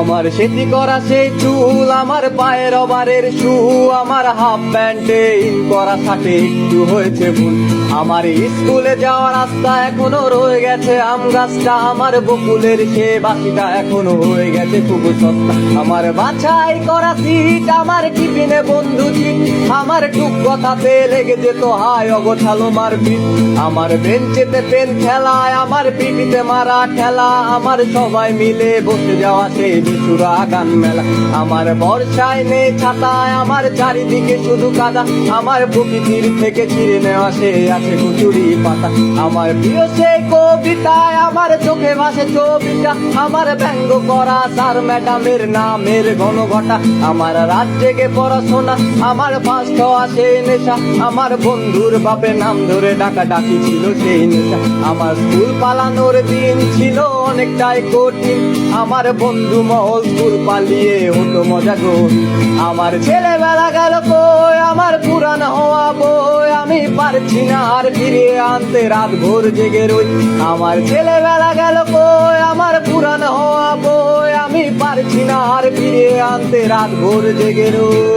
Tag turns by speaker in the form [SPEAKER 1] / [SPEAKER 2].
[SPEAKER 1] আমার সেটি করা সেই চুল, আমার পায়ের রবারের শু, আমার হাফ প্যান্টে ইন করা থাকে একটু হয়েছে ভুল। আমার স্কুলে যাওয়ার রাস্তা এখনো রয়ে গেছে আম গাছটা, আমার বকুলের সে বাসিটা এখনো হয়ে গেছে খুব সস্তা। আমার বাছাই করা সিট, আমার টিফিনে বন্ধু চিট, আমার টুক কথাতে লেগে যেত হায় অগোছালো মারপিট। আমার বেঞ্চেতে পেন খেলায়, আমার পিপিতে মারা ঠেলা, আমার সবাই মিলে বসে যাওয়া সেই বিছুরা গান মেলা। আমার বর্ষায় নেই ছাতায়, আমার চারিদিকে শুধু কাদা, আমার প্রকৃতির থেকে ছিঁড়ে নেওয়া সে আছে কুচুরি পাতা। আমার প্রিয় সেই কবিতায় আমার চোখে ভাসে ছবিটা, আমার ব্যঙ্গ করা স্যার ম্যাডামের নামের ঘন ঘটা। আমার রাত জেগে পড়াশোনা, আমার ফার্স্ট হওয়া সেই নেশা, আমার বন্ধুর বাপের নাম ধরে ডাকা ডাকি ছিল সেই নেশা। আমার স্কুল পালানোর দিন ছিল অনেকটাই কঠিন, আমার বন্ধু মহল স্কুল পালিয়ে হতো মজা গো। আমার ছেলেবেলা গেল কই, আমার পুরান হওয়া বই আমি পারছি না আর ফিরিয়ে আনতে, রাত ভোর জেগে রই। আমার ছেলেবেলা গেল কই, আমার পুরান হওয়া বই আমি পারছি না আর ফিরিয়ে আনতে, রাত ভোর জেগে রই।